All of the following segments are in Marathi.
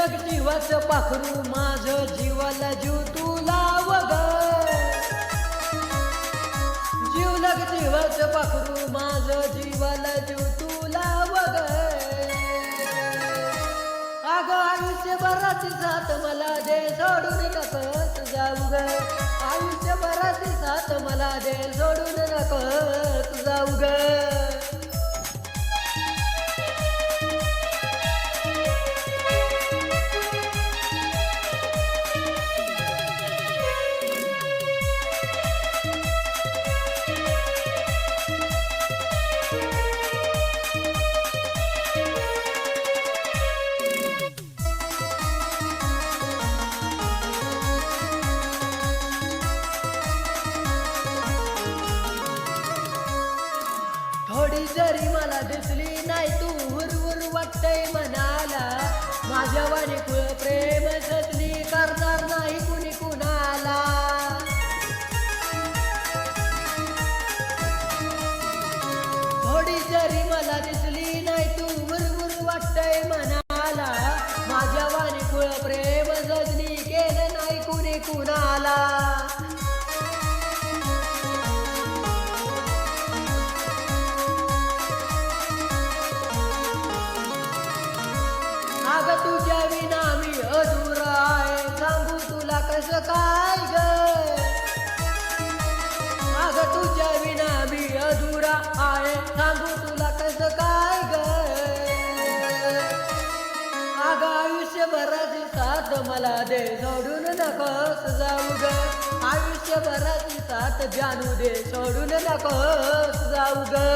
जीवलग जीवाचं पाखरू माझं जीवाला जीव तुला वग जीवलग जीवाचं पाखरू माझं जीवाला जीव तुला वग अगं आयुष्यभराची साथ मला दे सोडून नकस जाऊ ग आयुष्यभराची साथ मला दे सोडून नकस जाऊ ग थोडी जरी मला दिसली नाही तू हुरहुर वाटतय मनाला माझ्या वाणी कुळ प्रेम सजली करणार नाही कुणी कुणाला थोडी जरी मला दिसली नाही तू हुरहुर वाटतय मनाला माझ्या वाणी कुळ प्रेम सजली केलं नाही कुणी कुणाला अगं तुझ्या विना मी अधुरा आहे सांगू तुला कसं काय ग अगं तुझ्या विना मी अधुरा आहे सांगू तुला कसं काय ग अगं आयुष्यभराची साथ मला दे सोडून नकोस जाऊ ग आयुष्यभराची साथ जानू दे सोडून नकोस जाऊ ग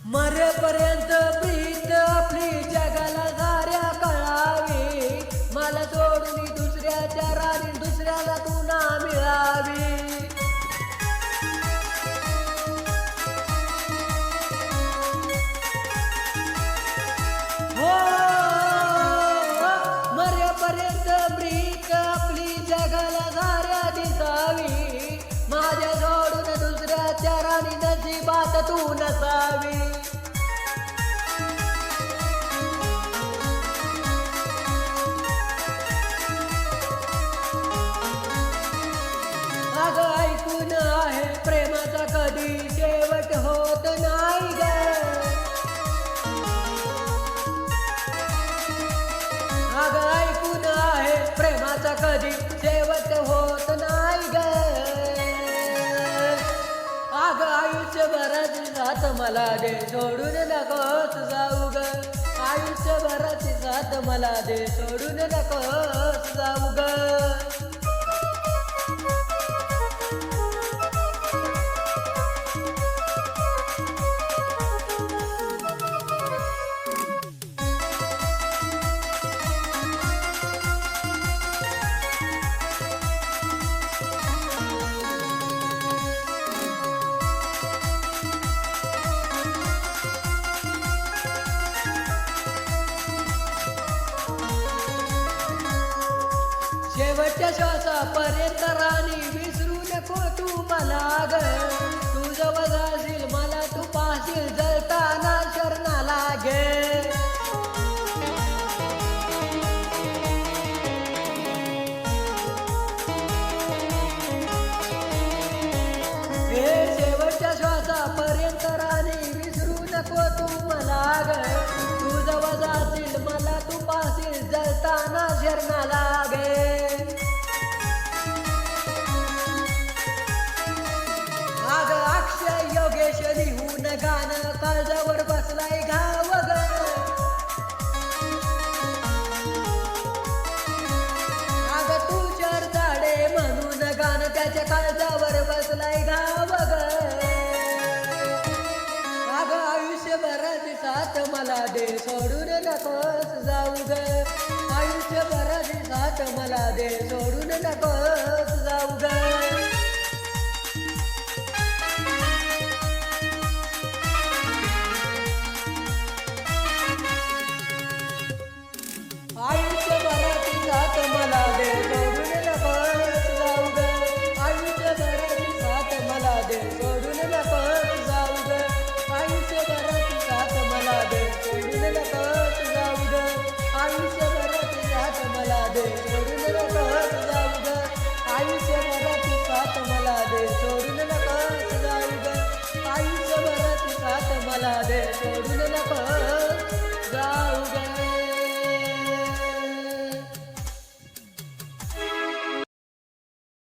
मरेपर्यंत प्रीत आपली जगाला साऱ्या कळावी मला सोडून दुसऱ्याच्या राणी दुसऱ्याला तू ना मिळावी हो मरेपर्यंत प्रीत आपली जगाला साऱ्या दिसावी माझ्या सोडून दुसऱ्याच्या राणी नशिबात तू नसावी अगं ऐकून आहे प्रेमाचा कधी शेवट होत नाही ग अगं ऐकून आहे प्रेमाचा कधी शेवट होत नाही ग अगं आयुष्यभराची साथ मला दे सोडून नकोस जाऊ ग आयुष्यभराची साथ मला दे सोडून नकोस जाऊ ग शेवटच्या श्वासापर्यंत राणी विसरू नको तू मला ग तू जवळ जाशील मला तू पाहशील जळताना शरणाला गे शेवटच्या श्वासापर्यंत राणी विसरू नको तू मला ग तू जवळ जाशील मला तू पाहशील जळताना शरणाला गे अगं अक्षय योगेश लिहून गाणं काळजावर बसलाय घाव ग अगं तू चढताडे म्हणून गाणं त्याच्या काळजावर बसलाय घाव ग अगं आयुष्यभराची साथ मला दे सोडून नकोस जाऊ ग आयुष्यभराची साथ मला दे सोडून नकोस जाऊ ग आयुष्यभराची साथ मला दे सोडून नकोस जाऊ ग आयुष्यभराची साथ मला दे सोडून नकोस जाऊ ग आयुष्यभराची साथ मला दे सोडून नकोस जाऊ ग आयुष्यभराची साथ मला दे सोडून नकोस जाऊ ग आयुष्यभराची साथ मला दे सोडून नकोस जाऊ ग आयुष्यभराची साथ मला दे सोडून